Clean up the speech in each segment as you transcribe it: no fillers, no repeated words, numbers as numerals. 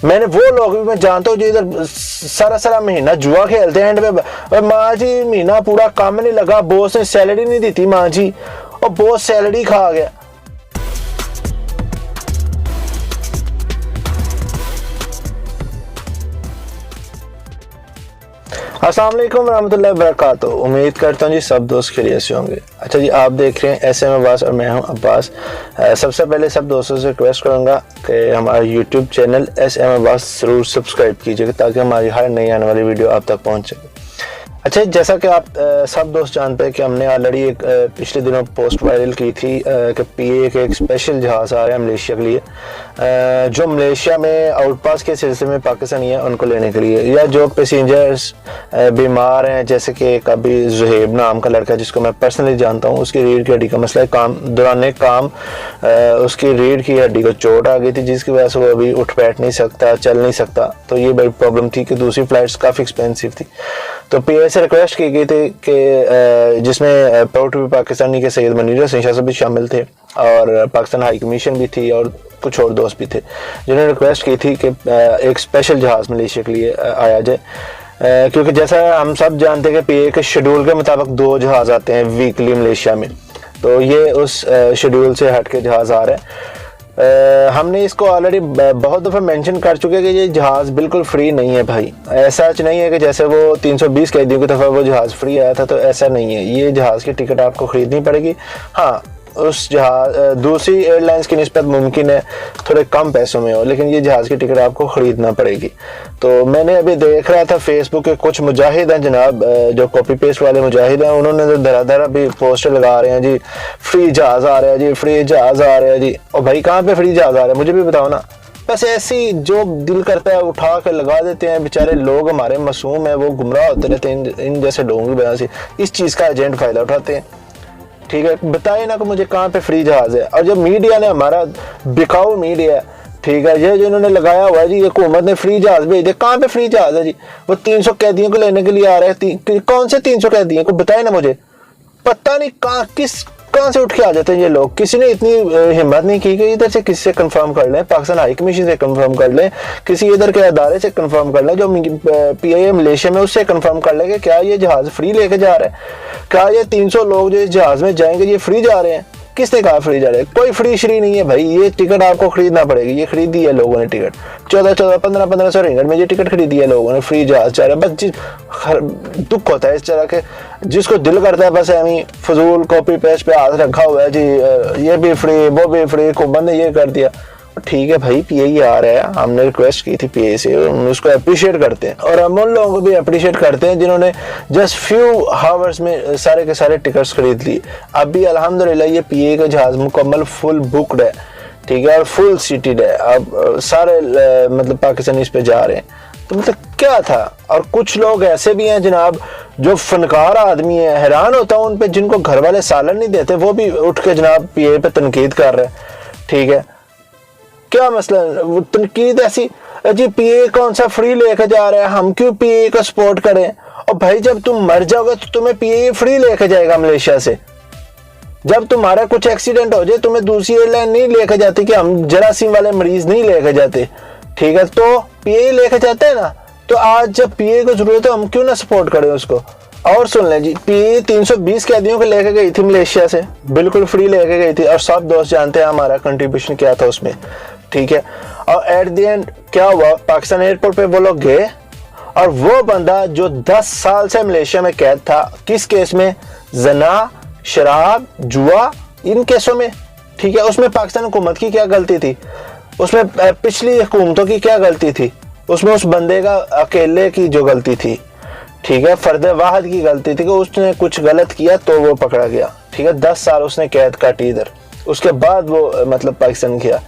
मैंने वो लोग भी मैं जानता हूँ जो इधर सारा महीना जुआ खेलते हैं, एंड पे माँ जी महीना पूरा काम नहीं लगा, बॉस ने सैलरी नहीं दी थी माँ जी, और बॉस सैलरी खा गया। अस्सलाम वालेकुम रहमतुल्लाहि व बरकातहू। उम्मीद करता हूँ जी सब दोस्त खैरियत से होंगे। अच्छा जी, आप देख रहे हैं SM अब्बास और मैं हूँ अब्बास। सबसे पहले सब दोस्तों से रिक्वेस्ट करूँगा कि हमारा YouTube चैनल SM अब्बास ज़रूर सब्सक्राइब कीजिएगा ताकि हमारी हर नई आने वाली वीडियो आप तक पहुँच सके। अच्छा, जैसा कि आप सब दोस्त जानते हैं कि हमने ऑलरेडी एक पिछले दिनों पोस्ट वायरल की थी कि PA के एक स्पेशल जहाज़ आ रहा है मलेशिया के लिए, जो मलेशिया में आउटपास के सिलसिले में पाकिस्तानी हैं उनको लेने के लिए, या जो पैसेंजर्स बीमार हैं, जैसे कि कभी ज़ुहैब नाम का लड़का जिसको मैं पर्सनली जानता हूँ, उसकी रीढ़ की हड्डी का मसला है, दौरान काम उसकी रीढ़ की हड्डी को चोट आ गई थी जिसकी वजह से वो अभी उठ बैठ नहीं सकता, चल नहीं सकता। तो ये बड़ी प्रॉब्लम थी कि दूसरी फ़्लाइट्स काफ़ी एक्सपेंसिव थी। तो PA से रिक्वेस्ट की गई थी कि जिसमें प्राउड टू बी पाकिस्तानी के सैयद मनीर साहब भी शामिल थे और पाकिस्तान हाई कमीशन भी थी और कुछ और दोस्त भी थे, जिन्होंने रिक्वेस्ट की थी कि एक स्पेशल जहाज़ मलेशिया के लिए आया जाए, क्योंकि जैसा हम सब जानते हैं कि PA के शेड्यूल के मुताबिक 2 जहाज़ आते हैं वीकली मलेशिया में, तो ये उस शेड्यूल से हट के जहाज़ आ रहा है। हमने इसको ऑलरेडी बहुत दफ़ा मेंशन कर चुके हैं कि ये जहाज़ बिल्कुल फ्री नहीं है भाई। ऐसा नहीं है कि जैसे वो 320 कैदियों की दफ़ा वो जहाज़ फ्री आया था, तो ऐसा नहीं है। ये जहाज़ की टिकट आपको ख़रीदनी पड़ेगी। हाँ, उस जहाज़ दूसरी एयरलाइंस की निस्बत मुमकिन है थोड़े कम पैसों में हो, लेकिन ये जहाज़ की टिकट आपको ख़रीदना पड़ेगी। तो मैंने अभी देख रहा था फेसबुक के कुछ मुजाहिद हैं जनाब, जो कॉपी पेस्ट वाले मुजाहिद हैं, उन्होंने तो धरा अभी पोस्टर लगा रहे हैं जी, फ्री जहाज़ आ रहा है जी, फ्री जहाज़ आ रहा है जी। और भाई कहाँ पे फ्री जहाज़ आ रहा है मुझे भी बताओ ना। बस ऐसी जो दिल करता है उठा के लगा देते हैं। बेचारे लोग हमारे मासूम हैं, वो गुमराह होते रहते हैं इन जैसे लोगों की वजह से, इस चीज़ का एजेंट फ़ायदा उठाते हैं। ठीक है, बताइए ना कि मुझे कहाँ पे फ्री जहाज़ है। और जब मीडिया ने, हमारा बिकाऊ मीडिया, ठीक है, ये जो इन्होंने लगाया हुआ है जी, हुकूमत ने फ्री जहाज़ भेज दिया, कहाँ पे फ्री जहाज़ है जी? वो 300 कैदियों को लेने के लिए आ रहे हैं। कौन से 300 कैदियों को बताए ना मुझे, पता नहीं कहाँ से उठ के आ जाते हैं ये लोग। किसी ने इतनी हिम्मत नहीं की कि इधर से किसी से कंफर्म कर लें, पाकिस्तान हाई कमीशन से कंफर्म कर लें, किसी इधर के अदारे से कंफर्म कर लें जो PA मलेशिया में, उससे कंफर्म कर लें कि क्या ये जहाज़ फ्री लेके जा रहा है, क्या ये 300 लोग जो इस जहाज़ में जाएंगे ये फ्री जा रहे हैं। किसने कहा फ्री जा रहे हैं? कोई फ्री श्री नहीं है भाई, ये टिकट आपको खरीदना पड़ेगी। ये खरीदी है लोगों ने टिकट, 1500 रिंगट में ये टिकट खरीदी है लोगों ने, फ्री जहाज़ जा रहा है। बस दुख होता है इस तरह के, जिसको दिल करता है बस एवं फजूल कॉपी पेस्ट पे हाथ रखा हुआ है जी, ये भी फ्री वो भी फ्री, हुकूमत ने ये कर दिया। ठीक है भाई, PA आ रहा है, हमने रिक्वेस्ट की थी PA से, हम उसको अप्रिशिएट करते हैं और हम उन लोगों को भी अप्रिशिएट करते हैं जिन्होंने जस्ट फ्यू हावर्स में सारे के सारे टिकट्स खरीद लिए। अभी अल्हम्दुलिल्लाह ये PA का जहाज़ मुकम्मल फुल बुकड है, ठीक है, और फुल सीटेड है। अब सारे मतलब पाकिस्तानी इस पे जा रहे हैं, तो मतलब क्या था। और कुछ लोग ऐसे भी हैं जनाब जो फनकार आदमी है, हैरान होता हूँ उन पे, जिनको घर वाले सालन नहीं देते, वो भी उठ के जनाब PA पे तनकीद कर रहे हैं। ठीक है, क्या मसला, वो तनकीद ऐसी जी, PA कौन सा फ्री लेके जा रहा है, हम क्यों PA का सपोर्ट करें। और भाई जब तुम मर जाओगे तो तुम्हें PA फ्री लेके जाएगा मलेशिया से। जब तुम्हारा कुछ एक्सीडेंट हो जाए तुम्हें दूसरी एयरलाइन नहीं लेके जाती, कि हम जरासीम वाले मरीज नहीं लेके जाते, ठीक है, तो PA लेके जाते हैं ना। तो आज जब PA को जरूरत है हम क्यों ना सपोर्ट करें उसको। और सुन लें जी, PA 320 कैदियों को लेके गई थी मलेशिया से, बिल्कुल फ्री लेके गई थी, और सब दोस्त जानते हैं हमारा कंट्रीब्यूशन क्या था उसमें। ठीक है, और एट द एंड क्या हुआ, पाकिस्तान एयरपोर्ट पे वो लोग गए और वो बंदा जो 10 साल से मलेशिया में कैद था, किस केस में, जना, शराब, जुआ, इन केसों में। ठीक है, उसमें पाकिस्तान हुकूमत की क्या गलती थी, उसमें पिछली हुकूमतों की क्या गलती थी, उसमें उस बंदे का अकेले की जो गलती थी, ठीक है, फर्द वाहिद की गलती थी कि उसने कुछ गलत किया तो वो पकड़ा गया। ठीक है, 10 साल उसने कैद काटी इधर, उसके बाद वो मतलब पाकिस्तान किया।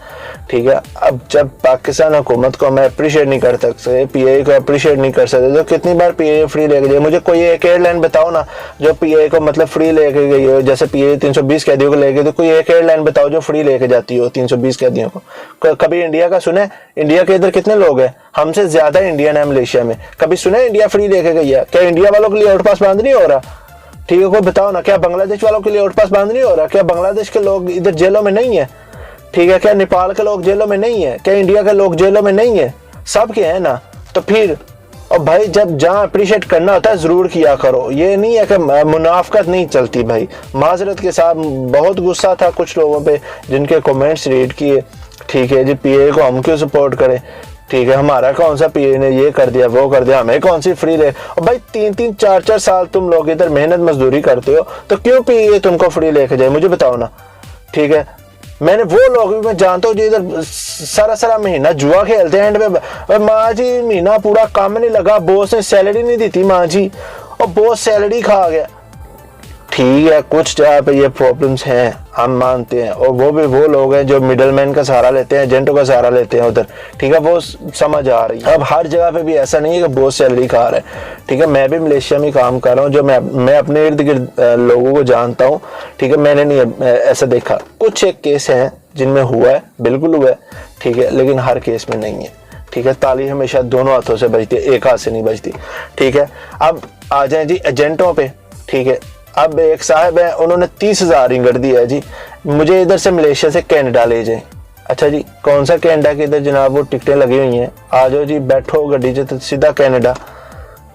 ठीक है, अब जब पाकिस्तान हुकूमत को मैं अप्रिशिएट नहीं कर सकते, PA को अप्रिशिएट नहीं कर सकते, तो कितनी बार PA फ्री लेके गई। मुझे कोई एक एयरलाइन बताओ ना जो PA को मतलब फ्री लेके गई हो, जैसे PA 320 कैदियों को लेके, तो कोई एक एयरलाइन बताओ जो फ्री लेके जाती हो 320 कैदियों को। कभी इंडिया का सुने? इंडिया के इधर कितने लोग हैं, हमसे ज्यादा इंडियन है मलेशिया में, कभी सुने इंडिया फ्री लेके गई है? क्या इंडिया वालों के लिए आउट पास बंद नहीं हो रहा? ठीक है, कोई बताओ ना, क्या बांग्लादेश वालों के लिए आउट पास बंद नहीं हो रहा? क्या बांग्लादेश के लोग इधर जेलों में नहीं है? ठीक है, क्या नेपाल के लोग जेलों में नहीं है? क्या इंडिया के लोग जेलों में नहीं है? सब के हैं ना, तो फिर और भाई जब जहाँ अप्रिशिएट करना होता है ज़रूर किया करो। ये नहीं है कि मुनाफकत नहीं चलती भाई। माजरत के साथ बहुत गुस्सा था कुछ लोगों पे जिनके कमेंट्स रीड किए, ठीक है जी, पीए को हम क्यों सपोर्ट करें, ठीक है, हमारा कौन सा पीए ने ये कर दिया वो कर दिया, हमें कौन सी फ्री ले। और भाई 3-3 4-4 साल तुम लोग इधर मेहनत मजदूरी करते हो, तो क्यों पीए तुमको फ्री लेके जाए, मुझे बताओ ना, ठीक है। मैंने वो लोग भी मैं जानता हूँ जो इधर सारा महीना जुआ खेलते हैं, एंड में माँ जी महीना पूरा काम नहीं लगा, बॉस ने सैलरी नहीं दी थी माँ जी, और बॉस सैलरी खा गया। ठीक है, कुछ जगह पे ये प्रॉब्लम्स हैं, हम मानते हैं, और वो भी वो लोग हैं जो मिडलमैन का सहारा लेते हैं, एजेंटों का सहारा लेते हैं उधर, ठीक है, वो समझ आ रही है। अब हर जगह पे भी ऐसा नहीं है कि बहुत सैलरी खा रहा है, ठीक है। मैं भी मलेशिया में काम कर रहा हूँ, जो मैं अपने इर्द गिर्द लोगों को जानता हूँ, ठीक है। मैंने नहीं ऐसा देखा, कुछ एक केस हैं जिनमें हुआ है, बिल्कुल हुआ है, ठीक है, लेकिन हर केस में नहीं है, ठीक है। ताली हमेशा दोनों हाथों से बजती है, एक हाथ से नहीं बजती, ठीक है। अब आ जाए जी एजेंटों पे, ठीक है। अब एक साहब है, उन्होंने 30,000 रिंगट दिया जी, मुझे इधर से मलेशिया से कनाडा ले जाए। अच्छा जी, कौन सा कनाडा के इधर जनाब वो टिकटें लगी हुई हैं, आ जाओ जी, बैठो गड्डी से सीधा कनाडा,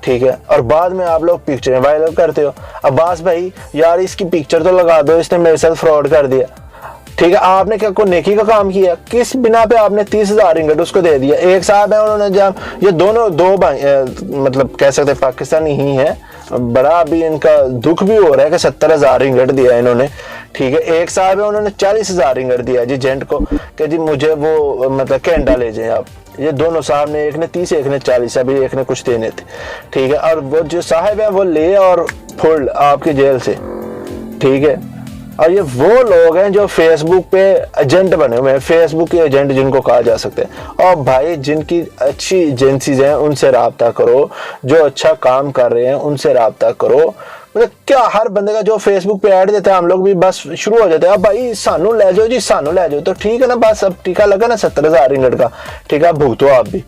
ठीक है। और बाद में आप लोग पिक्चरें वायरल करते हो। अब्बास भाई यार इसकी पिक्चर तो लगा दो, इसने मेरे साथ फ्रॉड कर दिया, ठीक है। आपने क्या कोई नेकी का काम किया, किस बिना पे आपने 30,000 रिंगट उसको दे दिया। एक साहब है, उन्होंने जब ये दोनों दो भाई मतलब कह सकते पाकिस्तानी ही है, बड़ा अभी इनका दुख भी हो रहा है कि 70,000 रिंगट दिया इन्होंने, ठीक है। एक साहब है, उन्होंने 40,000 रिंगट दिया जी एजेंट को कि जी मुझे वो मतलब कनाडा ले जाए आप। ये दोनों साहब ने, एक ने 30 एक ने 40, अभी एक ने कुछ देने थे, ठीक है। और वो जो साहब है वो ले और फुल आपकी जेल से, ठीक है। और ये वो लोग हैं जो फेसबुक पे एजेंट बने हुए हैं, फेसबुक के एजेंट जिनको कहा जा सकते हैं। और भाई जिनकी अच्छी एजेंसीज हैं उनसे राब्ता करो, जो अच्छा काम कर रहे हैं उनसे राब्ता करो। मतलब क्या हर बंदे का जो फेसबुक पे ऐड देता है हम लोग भी बस शुरू हो जाते हैं, अब भाई सानू ले जाओ जी, सानू ले जाओ, तो ठीक है ना, बस अब टीका लगा ना 70,000 रिंगट का, ठीक है, भुगतो आप भी,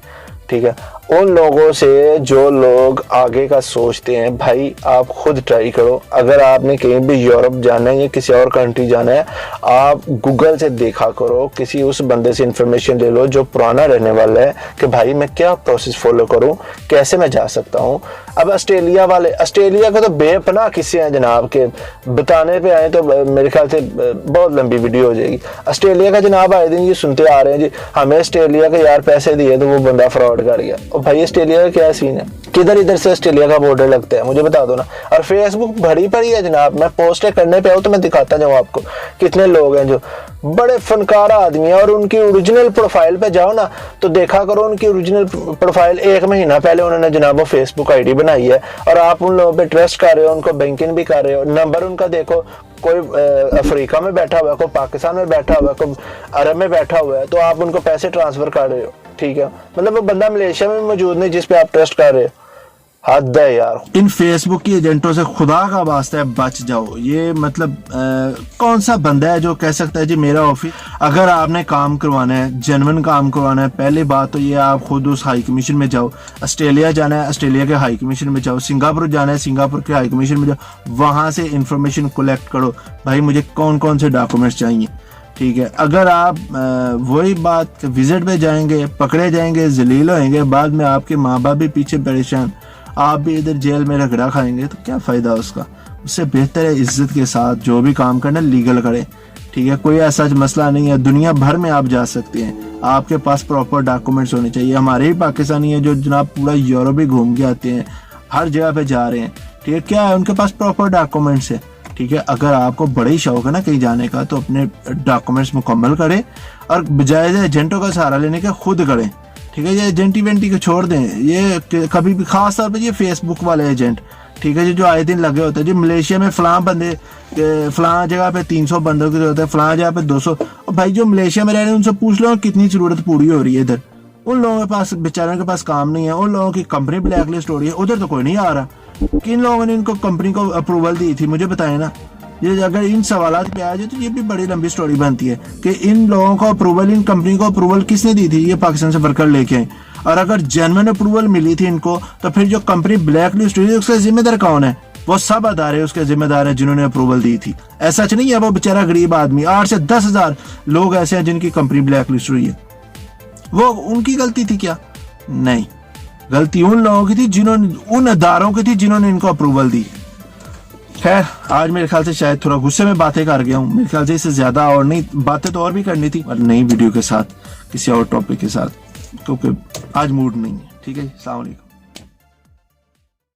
ठीक है। उन लोगों से जो लोग आगे का सोचते हैं, भाई आप खुद ट्राई करो। अगर आपने कहीं भी यूरोप जाना है या किसी और कंट्री जाना है, आप गूगल से देखा करो, किसी उस बंदे से इंफॉर्मेशन ले लो जो पुराना रहने वाला है कि भाई मैं क्या प्रोसेस फॉलो करूं, कैसे मैं जा सकता हूं। अब ऑस्ट्रेलिया वाले, ऑस्ट्रेलिया का तो बेपनाह किस्से हैं जनाब के, बताने पे आए तो मेरे ख्याल से बहुत लंबी वीडियो हो जाएगी। ऑस्ट्रेलिया का जनाब आए दिन ये सुनते आ रहे हैं जी, हमें ऑस्ट्रेलिया के यार पैसे दिए तो वो बंदा फ्रॉड कर गया। भाई ऑस्ट्रेलिया का क्या सीन है, किधर इधर से ऑस्ट्रेलिया का बॉर्डर लगता है, मुझे बता दो ना। और फेसबुक भरी पड़ी है जनाब, मैं पोस्टें करने पे आऊँ तो मैं दिखाता जाऊँ आपको कितने लोग हैं जो बड़े फनकार आदमी हैं, और उनकी ओरिजिनल प्रोफाइल पे जाओ ना तो देखा करो उनकी ओरिजिनल प्रोफाइल 1 महीना पहले उन्होंने जनाब वो फेसबुक आईडी बनाई है, और आप उन लोगों पे ट्रस्ट कर रहे हो, उनको बैंकिंग भी कर रहे हो। नंबर उनका देखो, कोई अफ्रीका में बैठा हुआ है, कोई पाकिस्तान में बैठा हुआ है, कोई अरब में बैठा हुआ है, तो आप उनको पैसे ट्रांसफर कर रहे हो, ठीक है। मतलब वो बंदा मलेशिया में मौजूद नहीं जिस पे आप ट्रस्ट कर रहे हो, हद है यार। इन फेसबुक की एजेंटों से खुदा का वास्ता है बच जाओ। ये मतलब कौन सा बंदा है जो कह सकता है जी मेरा ऑफिस, अगर आपने काम करवाना है, जेन्युइन काम करवाना है, पहली बात तो ये आप खुद उस हाई कमीशन में जाओ। ऑस्ट्रेलिया जाना है, ऑस्ट्रेलिया के हाई कमीशन में जाओ। सिंगापुर जाना है, सिंगापुर के हाई कमीशन में जाओ, वहां से इंफॉर्मेशन कलेक्ट करो, भाई मुझे कौन कौन से डॉक्यूमेंट्स चाहिए, ठीक है। अगर आप वही बात विजिट पे जाएंगे, पकड़े जाएंगे, जलील होएंगे, बाद में आपके माँ बाप भी पीछे परेशान, आप भी इधर जेल में रगड़ा खाएंगे, तो क्या फ़ायदा उसका। उससे बेहतर है इज्जत के साथ जो भी काम करना लीगल करें, ठीक है। कोई ऐसा मसला नहीं है, दुनिया भर में आप जा सकते हैं, आपके पास प्रॉपर डॉक्यूमेंट्स होने चाहिए। हमारे ही पाकिस्तानी है जो जनाब पूरा यूरोप ही घूम के आते हैं, हर जगह पे जा रहे हैं, ठीक है, क्या है उनके पास प्रॉपर डॉक्यूमेंट्स है, ठीक है। अगर आपको बड़ा ही शौक है ना कहीं जाने का, तो अपने डॉक्यूमेंट्स मुकम्मल करें, और बजाय एजेंटों का सहारा लेने के खुद करें, ठीक है। ये एजेंटी वेंटी को छोड़ दें, ये कभी भी खास तौर पे ये फेसबुक वाले एजेंट, ठीक है, जो आए दिन लगे होते हैं जी मलेशिया में फलां बंदे, फलां जगह पे 300 बंदों की जरूरत है, फलां जगह पे 200। और भाई जो मलेशिया में रह रहे हैं उनसे पूछ लो कितनी जरूरत पूरी हो रही है इधर। उन लोगों के पास बेचारों के पास काम नहीं है, उन लोगों की कंपनी ब्लैक लिस्ट हो रही है, उधर तो कोई नहीं आ रहा। किन लोगों ने इनको कंपनी को अप्रूवल दी थी, मुझे बताएं ना। ये अगर इन सवालात पे आ जाए तो ये भी बड़ी लंबी स्टोरी बनती है कि इन लोगों को अप्रूवल, इन कंपनी को अप्रूवल किसने दी थी, ये पाकिस्तान से वर्कर लेके आए। और अगर जेन्युइन अप्रूवल मिली थी इनको, तो फिर जो कंपनी ब्लैक लिस्ट हुई उसका जिम्मेदार कौन है? वो सब अदारे उसके जिम्मेदार है जिन्होंने अप्रूवल दी थी। ऐसा नहीं है वो बेचारा गरीब आदमी, 8 से 10 हज़ार लोग ऐसे हैं जिनकी कंपनी ब्लैक लिस्ट हुई है, वो उनकी गलती थी क्या? नहीं, गलती उन लोगों की थी जिन्होंने, उन अदारों की थी जिन्होंने इनको अप्रूवल दी। खैर आज मेरे ख्याल से शायद थोड़ा गुस्से में बातें कर गया हूँ, मेरे ख्याल से इससे ज्यादा और नहीं, बातें तो और भी करनी थी और नई वीडियो के साथ किसी और टॉपिक के साथ, क्योंकि आज मूड नहीं है। ठीक है, अस्सलाम वालेकुम।